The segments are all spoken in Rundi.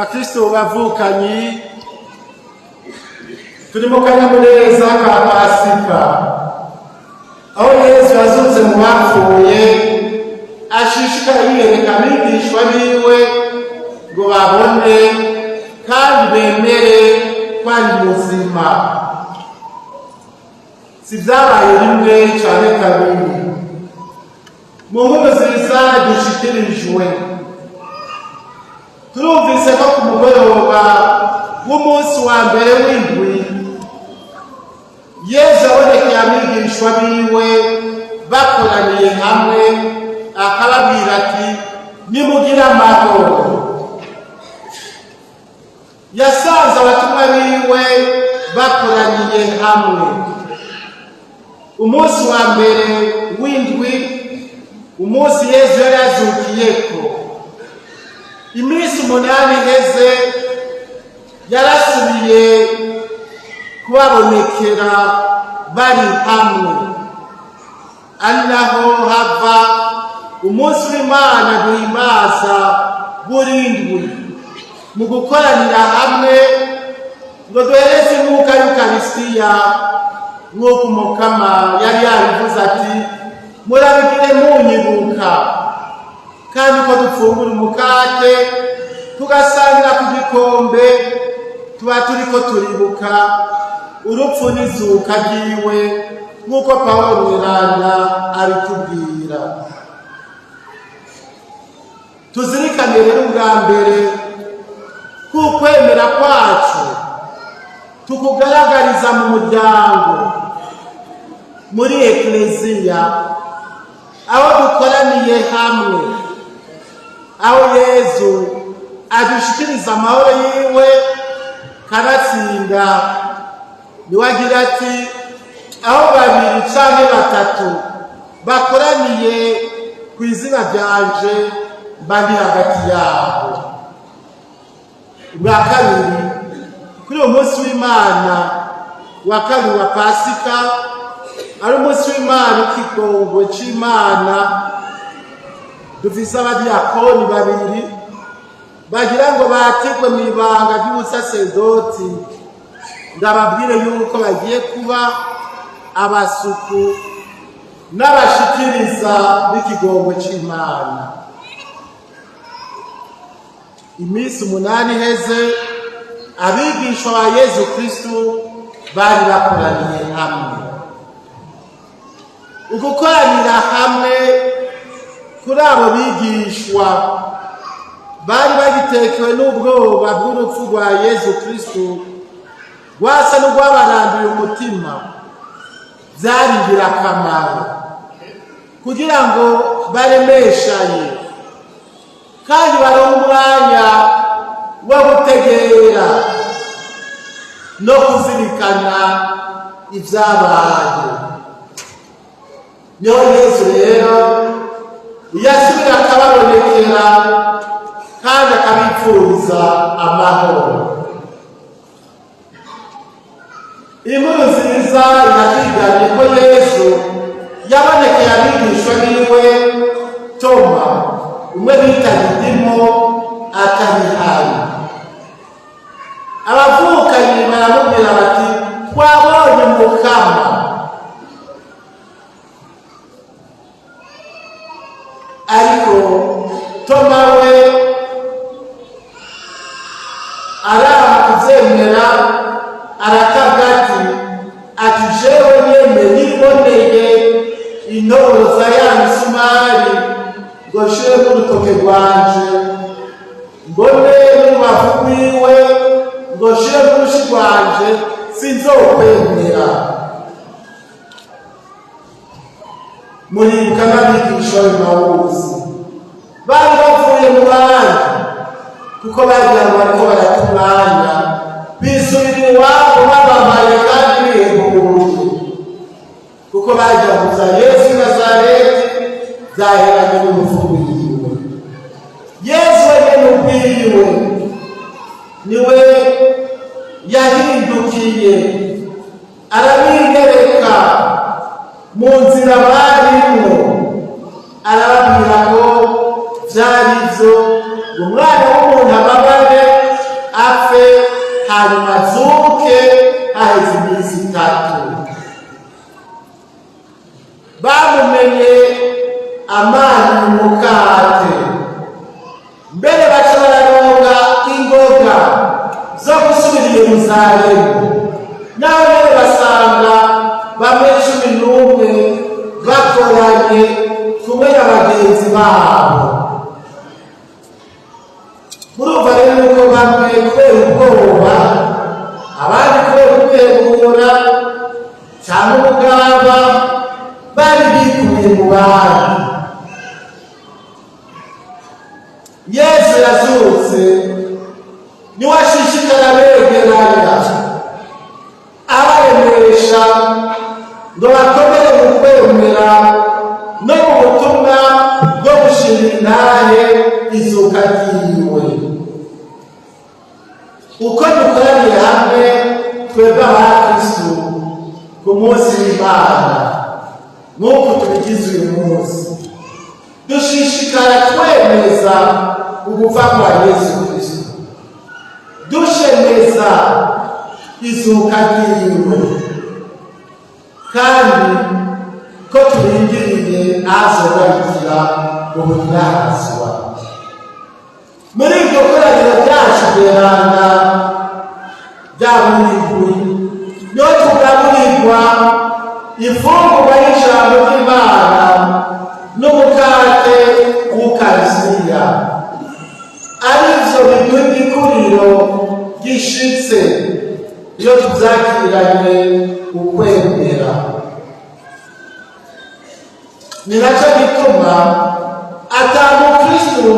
bakristo bavukanyi turi mu kanyamuneza ka Pasika aho Yesu yazutse mu bapfuye ashishikara yiyereka abigishwa biwe ngo babone kandi bemere ko ari muzima. Si vyabaye rimwe canke kabiri. Mu nkuru nziza dushikirijwe turumvise ko ku mugoroba w'umunsi wa mbere w'indwi Yesu abonekeye abigishwa biwe bakoraniye hamwe akababwira ati nimugire amahoro. Yasanze abatumwa biwe bakoraniye hamwe umunsi wa mbere w'indwi, umunsi Yesu yari yazukiyeko. Iminsi 8 iheze yarasubiye kubabonekera bari hamwe, ari naho hava umunsi w'Imana duhimbaza buri ndwi mu gukoranira hamwe ngo duhereze umwuka w'Ukaristiya nk'uko Umukama yari yabivuze ati murabigire munyibuka. Kandi ko dufungura umukate tugasangira ku gikombe tuba turiko turibuka urupfu n'izuka ryiwe nk'uko Pawulo mweranda abitubwira. Tuzirikane rero ubwa mbere kwemera kwacu tukugaragariza mu muryango, muri ekleziya, aho dukoraniye hamwe, aho Yesu adushikiriza amahoro yiwe kanatsinda. Niwe agira ati aho babiri canke batatu bakoraniye ku izina ryanje bandi hagati yabo. Ubwa kabiri kuri uwo munsi w'Imana wa kabiri wa Pasika ari umunsi w'Imana w'ikigongo c'Imana, dufise abadiyakoni babiri bagira ngo batirwe mw'ibanga ry'ubusaserdoti. Ndababwire yuko bagiye kuba abasuku n'abashikiriza b'ikigongo c'Imana. Iminsi 8 iheze abigishwa ba Yesu Kristo bari bakoraniye hamwe. Ugukoranira hamwe kuri abo bigishwa bari bagitekewe n'ubwoba bw'urupfu rwa Yesu Kristo rwasa n'urwabaranduye umutima. Byari ingirakamaro kugira ngo baremeshanye kandi baronke umwanya wo gutegera no kuzirikana ibyabaye. Niho Yesu rero yasubira akababonekera kandi akabipfuriza amahoro. Inkuru nziza iratwiganye ko Yesu yabonekeye abigishwa biwe Toma, umwe bita Didimo, atarihaye. Abavukanyi baramubwira bati twabonye Umukama. Ariko Toma we aranga kuvyemera, arakavuga ati jewe nyene niboneye intoroza ya misumari ngo shire ku rutoke rwanje, mbone n'urubavu rwiwe ngo shire ku rushi rwanje, sinzokwemera. Muribuka n'abigishwa b'Emawusi bari bavuye mu bandi kuko bagira ngo bariko baratunganya bisubira iwabo babambaye kandi bihebuye, kuko bagira kuza Yesu i Nazareti byaheranye n'urupfu rwiwe. Yesu wenyene ubwiwe niwe yahindukiye arabigereka mu nzira barimo, arababwira ko byari byo umwana w'umuntu ababare iminsi 3 bamumenye amani mukate mbere baca bararonga ingoga zo gusubira i Yerusalemu naho mbere basanga bamwe 11 bakoranye kumwe n'abagenzi babo. Murumva rero yuko bamwe kubera ubwoba abandi kubera kwegura cyangwa ubugaba bari bikuye mu bandi. Yesu yazutse niwe ashishikara begeranya abaremesha ngo bakomere mu kwemera no mu butumwa bwo gushimira intahe izuka ryiwe. Uko dukoraniye hamwe twebwe abakristu ku munsi w'Imana nk'uko tubigize uyu munsi, dushishikara twemeza ugupfa kwa Yesu Kristo, dushemeza izuka ryiwe, kandi ko turindiriye azogarukira mu bunyazwa. Muri iryo koraniro ryacu beranda ry'aburi niho tugaburirwa imfungurwa y'ijambo ry'Imana n'umukate w'Ukarisitiya, arivyo biduha igikuriro gishitse iyo tuvyakiranye ukwemera. Ni nacyo gituma ata mukristu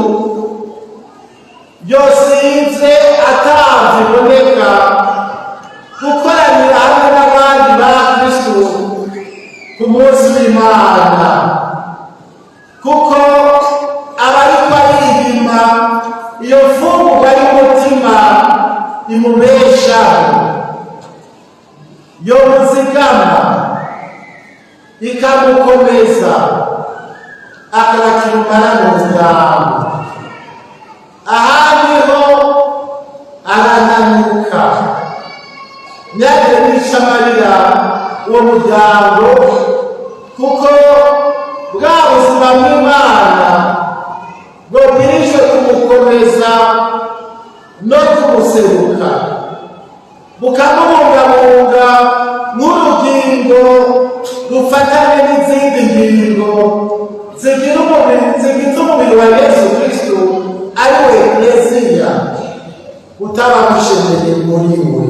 yosinze ataviboneka gukoranira hamwe n'abandi ba Kristu ku munsi w'Imana, kuko abariko arihima iyo mfungurwa y'umutima imubeshaho, yo muzigama ikamukomeza akarakira umara mu muryango. Ahandi ho arananuka nyagire n'ishamarira uwo muryango, kuko bwa buzima bw'Imana bwobwirijwe kumukomeza no kumuseruka, bukamubungabunga nk'urugingo rufatanye n'izindi ngingo zigize umubiri wa Yesu Kristo ari we Mesiya utabamushemeye muri we.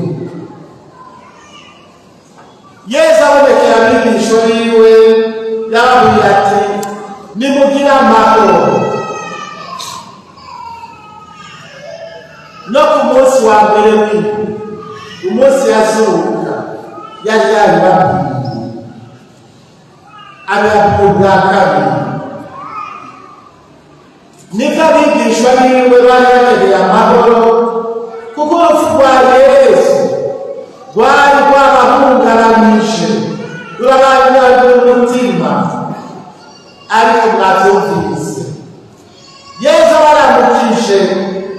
Yesu abonekera abigisha biwe yababwiye ati nimugire amahoro. No ku munsi wa mbere w'indwi, umunsi yazuka, yari yabibabwiye abibabwira ubwa kabiri. Nibwo abigishwa biwe bari bakeneye amahoro, kuko urupfu rwa Yesu rwari rwabahungaranije rurabanyagira umutima, ariko mwavyumvise Yesu abaramukije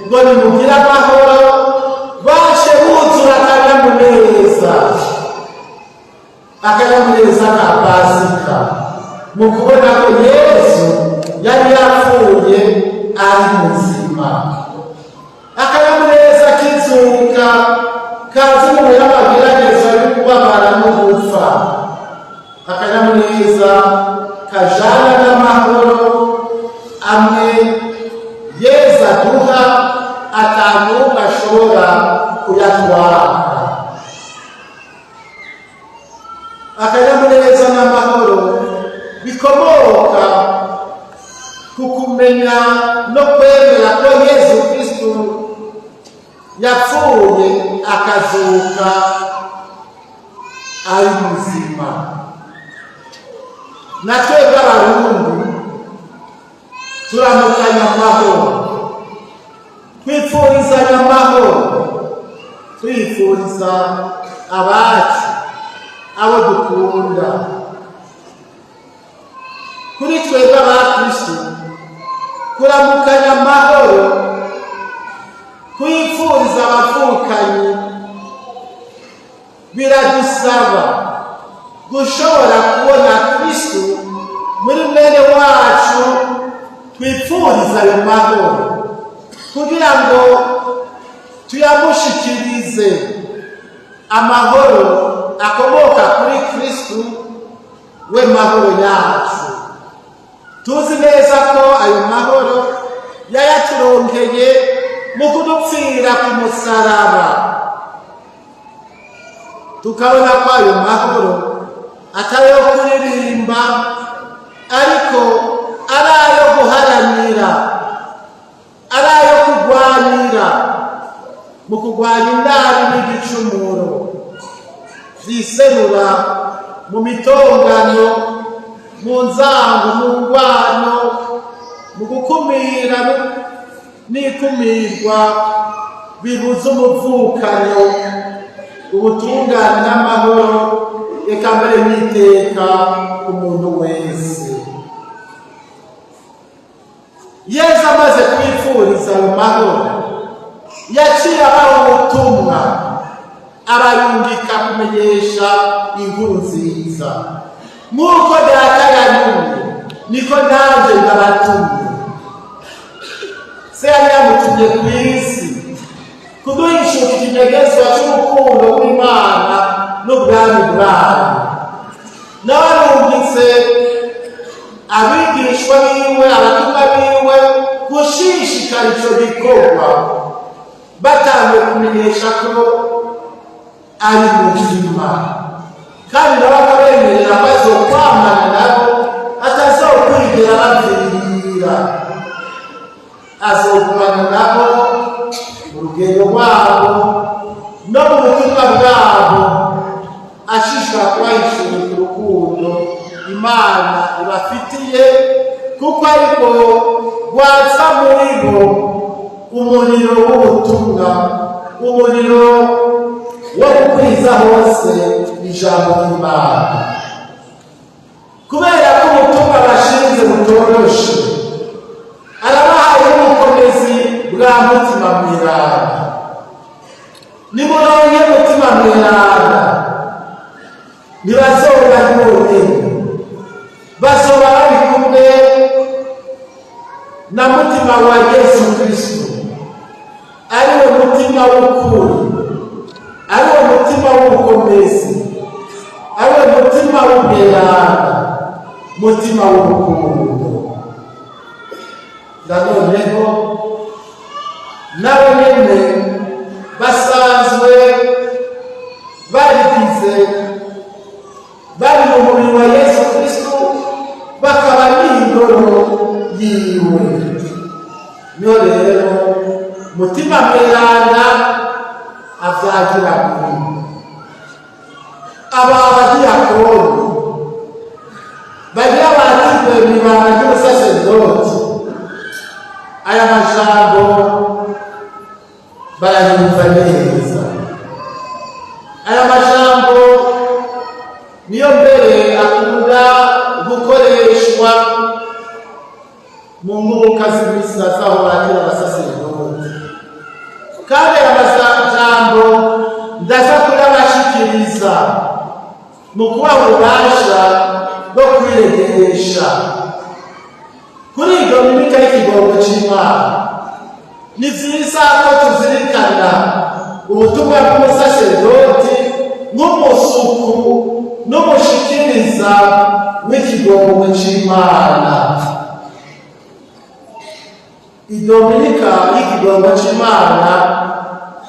ngo nimugire amahoro, bashe buzura akanyamuneza ka Pasika, mu kubona ko Yesu yari yapfuye ari muzima. Akanyamuneza k'izuka kazi mu y'amageragezo yo kubabara no gupfa, akanyamuneza kajana n'amahoro amwe Yesu aduha atanumwe ashobora kuyatwara. Akanyamuneza n'amahoro bikomoka ku kumenya no kwemera ko Yesu Kristo yapfuye akazuka ari muzima. Natwe b'Abarundi turamukanya amahoro, twifurizanya amahoro, twifuriza abacu abo dukunda. Kuri twebwe abakristu kuramukanya amahoro, kwifuriza abavukanyi biradusaba gushobora kubona Kristo muri mwene wacu twipfuriza ayo mahoro, kugira ngo tuyamushikirize amahoro akomoka kuri Kristo we mahoro yacu. Tuzi neza ko ayo mahoro yayaturonkeye mu kudupfira ku musaraba, tukabona ko ayo mahoro atari yo kuririmba, ariko ari ayo guharanira, ari ayo kurwanira, mu kurwanya inabi n'igicumuro ziserura mu mitongano, mu nzango, mu ngwano, mu gukumira n'ikumirwa bibuza umuvukanyo, ubutungane n'amahoro, eka mbere n'iteka ku muntu wese. Yesu amaze kwifuriza ayo mahoro, yaciye abaho ubutumwa abayungika kumenyesha inkuru nziza. Nk'uko data yantumye, niko nanjye ndabatumye. Se yari yamutumye ku isi kuduhishuka ikimenyetso cy'urukundo rw'Imana n'ubwami bwayo. Nawe arungitse abigishwa biwe, abatumwa biwe, gushishikara icyo gikorwa, batangiye kumenyesha ko ari muzima, kandi nabo akabemerera ko azokwamana nabo, atazokwigera bavirira, azogumana nabo mu rugendo rwabo no mu butumwa bwabo, ashishikara kubahishurira urukundo Imana ibafitiye, kuko ariko rwatsa muri bo umuriro w'ubutumwa, umuriro wo gukwiza hose ijambo ry'Imana. Kubera ko ubutumwa bashinze butoroshe, arabahaye n'ubukomezi bwa mutima mweranda. Nimuronke mutima mweranda, ntibazoba bonyene, bazoba bari kumwe na mutima wa Yesu Kristo, ariwo mutima w'ukuri, ariwo mutima w'ubukomezi, ariwo mutima w'ubweranda, mutima w'urukundo. Nanoneho nabo nyene basanzwe barigize, bari mu mubiri wa Yesu Kristo, bakaba n'indoro yiwe. Niyo rero mutima mweranda avyagira muri aba badiyakoni bagira batizwe mw'ibanga ry'ubusaserdoti. Aya majambo barayumva neza. Aya majambo niyo mbere akunda gukoreshwa mu mwuka z'imisa z'aho bagira abasaserdoti, kandi aya majambo ndaza kuyabashikiriza mu kubaha ububasha bwo kwiregesha kuri iyi Dominika y'ikigongo c'Imana. Ni vyiza ko tuzirikana ubutumwa bw'umusaserdoti nk'umusuku n'umushikiriza w'ikigongo c'Imana. Idominika y'ikigongo c'Imana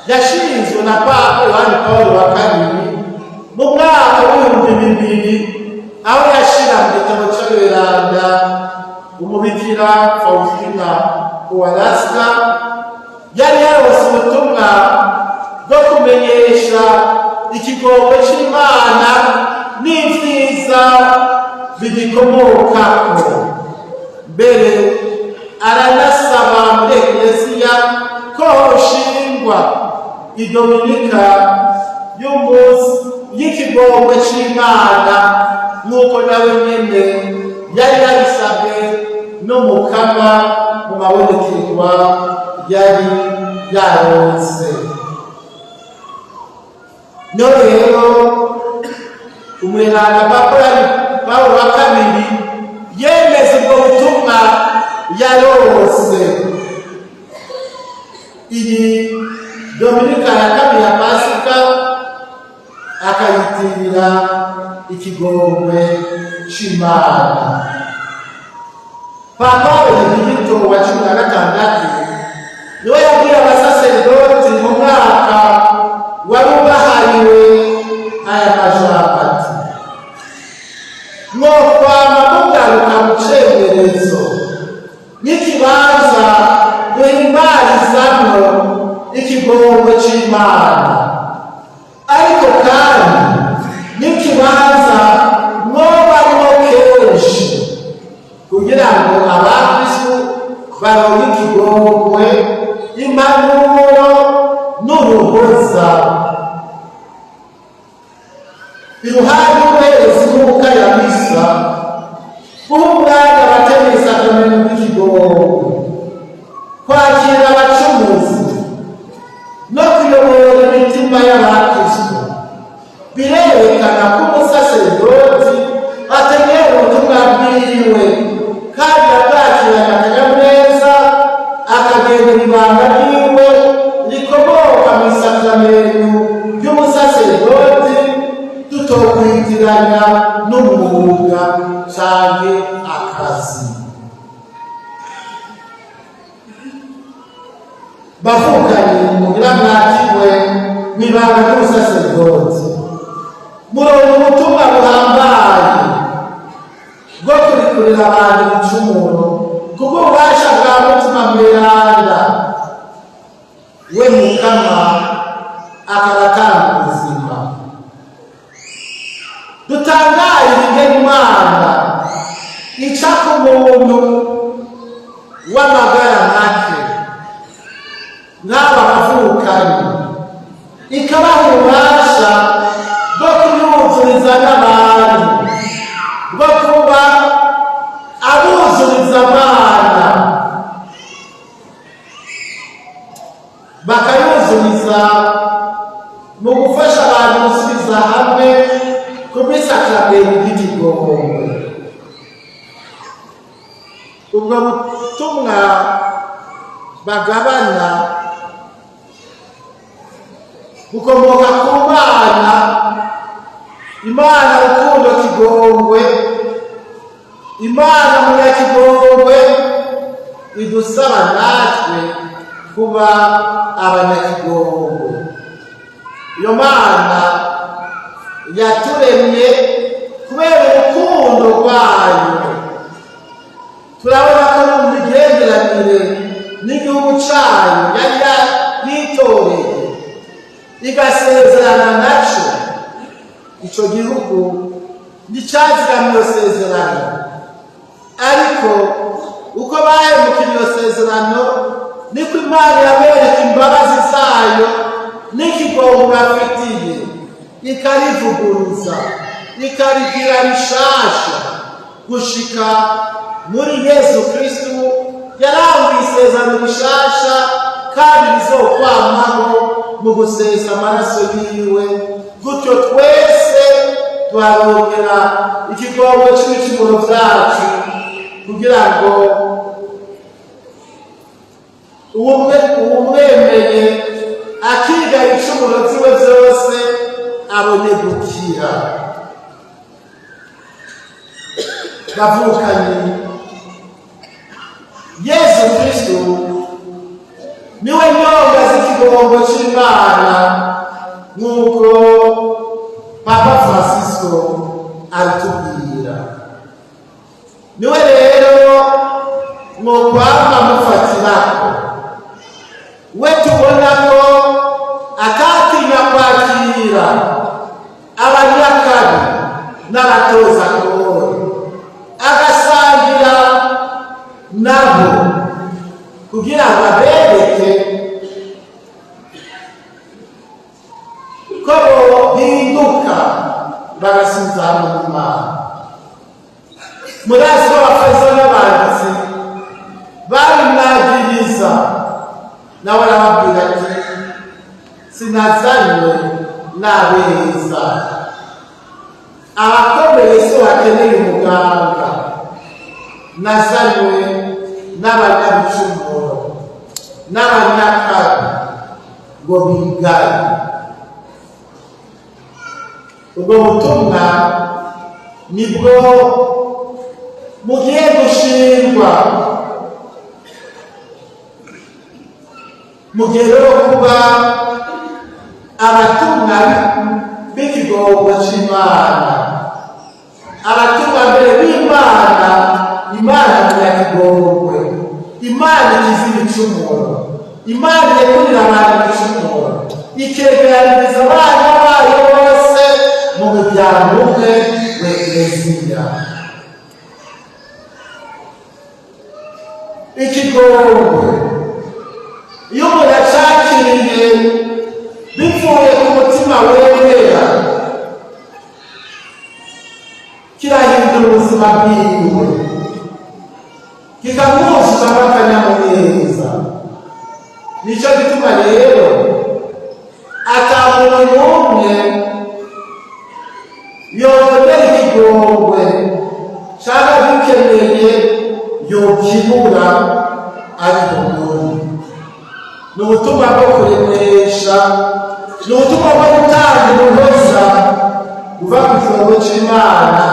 yashinzwe na Papa Yohani Pawulo wa kabiri mu mwaka w'2000, aho yashira mu gitabo c'Aberanda umubikira Faustina Kowalska yari yarose ubutumwa bwo kumenyesha ikigongo c'Imana n'ivyiza bigikomokako. Mbere aranasaba muri Ekleziya ko hoshingwa idominika y'umunsi y'ikigongo c'Imana, nk'uko nawe nyene yari yabisabwe n'Umukama mu mabonekerwa yari yaronse. no rero umweranda Pawulo wa kabiri yemeza ubwo butumwa yarose. Iyi Dominika ya kabiri ya Pasika akayitirira ikigongwe c'Imana. Papa Benedikito wa 16 niwe yabwiye abasaserdoti mu mwaka wari ubahariwe aya majambo ati: mwokwama mugaruka mu cemerezo n'ikibanza duhimbarizamwo ikigongwe c'Imana, ariko kandi n'ikibanza mwobamwo kenshi kugira ngo abakristu baronke ikigongwe, impanuro n'uruhoza. Iruhande y'ubuherezi n'ubuka ya misa umwanya abatemeza akamenya bw'ikigongwe, kwakira abacumuzi no kuyobora imitima y'abakristu birerekana ko umusaserdoti ategera ubutumwa bwiwe kandi abwakiranya akanyamuneza, akagendera ibanga ryiwe rikomoka mu isakramento ry'umusaserdoti, tutokwitiranya n'umwuga canke akazi. Bavukanye mugira mwakirwe mw'ibanga ry'umusaserdoti, murongo ubutumwa buhambaye bwo kurikurira abantu ibicumuro kubw'ububasha bwa Mutima Mweranda. We Mukama akaba atanga ubuzima. Dutangarire ingene Imana ica ku muntu w'amagara make n'aba bavukanye, ikabaha ububasha bwo kuyuzuriza n'abantu, bwo kuba abuzuriza abana, bakayuzuriza mu gufasha abantu gusubiza hamwe ku bw'isakramento ry'ikigongwe. Ubwo butumwa bagabana bukomoka ku Mana, Imana rukundo kigongwe, Imana munyakigongwe, idusaba natwe kuba abanyakigongwe. Iyo Mana yaturemye kubera urukundo rwayo. Turabona ko mu migenderanire n'igihugu cayo yari yitoreye igasezerana naco, ico gihugu nticazigama iyo sezerano, ariko uko bahemukira iyo sezerano niko Imana yabereka imbabazi zayo n'ikigongwe bafitiye, ikarivuguruza, ikarigira rishasha gushika muri Yesu Kristu yaranguye isezerano rishasha kandi rizokwamaho mu gusesa amaraso yiwe, gutyo twese tuharongera ikigongwe c'ibicumuro vyacu, kugira ngo uwumwemeye akiga ibicumuro vyiwe vyose abone gukira. Bavukanye, Yesu Kristu niwe nyonga z'ikigongwe c'Imana, nk'uko Papa Francisco aritubwira. Niwe rero mwokwama mufatirako, we tubona ko atatinya kwakira abanyakabi n'abatoza kore, agasangira nabo kugira ngo abereke ko bohinduka bagasubiza hamwe n'Imana. Murazi ko abafarisayo n'abanditsi babimwagiriza, nawe arababwira ati: sinazanywe n'abeza. Abakomeye so bakeneye umuganga, nazanywe n'abanyabicumuro n'abanyakabi ngo bigane. Ubwo butumwa nibwo mugiye gushingwa, mugiye rero kuba abatumwa b'ikigongo c'Imana, abatumwa mbere b'Imana, Imana nyakigongwe, Imana ikiza ibicumuro, Imana irekurira abantu ibicumuro, ikegeranyiriza abana bayo bose mu muryango umwe w'Ekleziya. Ikigongwe iyo umuntu acakiriye bivuye ku mutima wera, kirahindura ubuzima bwiwe, kikamwuzuzamo akanyamuneza. Nico gituma rero ata muntu n'umwe yobonera ikigongwe canke gikeneye yokibura ari umuntu. Ni ubutumwa bwo kuremesha, ni ubutumwa bwo gutanga ubuhoza buva ku kigongo c'Imana,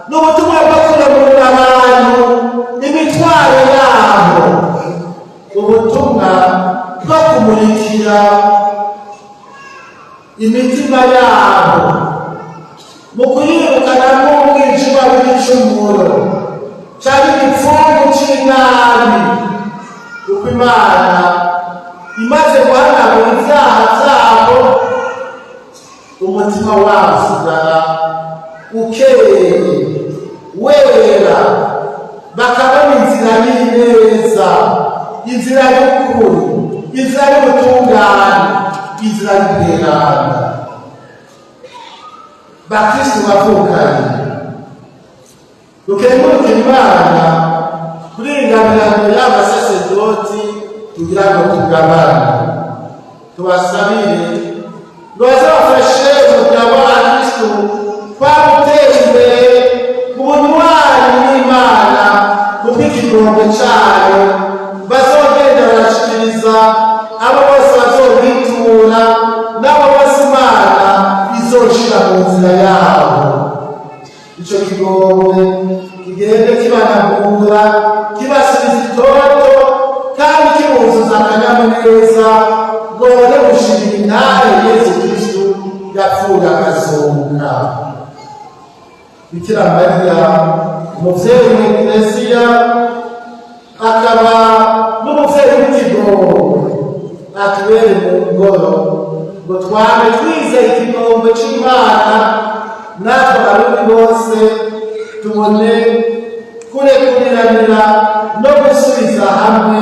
ni ubutumwa bwo kuremurira abantu imitwaro yabo, ubutumwa bwo kumurikira imitima yabo mu kuyirukana n'umwijima w'igicumuro canke igipfungu c'inabi, kuko Imana imaze guhanagura ivyaha vyabo, umutima wabo usigara ukeye wera, bakabona inzira y'ineza, inzira y'ukuri, inzira y'ubutungane, inzira y'ubweranda. Bakristu bavukanye, dukenguruke Imana kuri ingabirano y'abasaserdoti kugira ngo tugabane. Tubasabire ngo bazabafashe umuryango wa Kristu twamutera imbere mu bunywanyi n'Imana, kubw'ikigongo cayo bazogenda barashikiriza abo bose bazobitura, n'abo bose Imana izoshira mu nzira yabo. Ico kigongwe kigende kibanagura, kibasubiza itoto, kandi kibuzuza akanyamuneza, ngo bone gushimira intare Yesu Kristu yapfuye akazuka. Bikira Mariya umuvyeyi w'Ekleziya, akaba n'umuvyeyi w'ikigongwe, atubere mu ngoro ngo twame twizeye ikigongwe c'Imana, natwe abarundi bose tubone kurekuriranira no gusubiza hamwe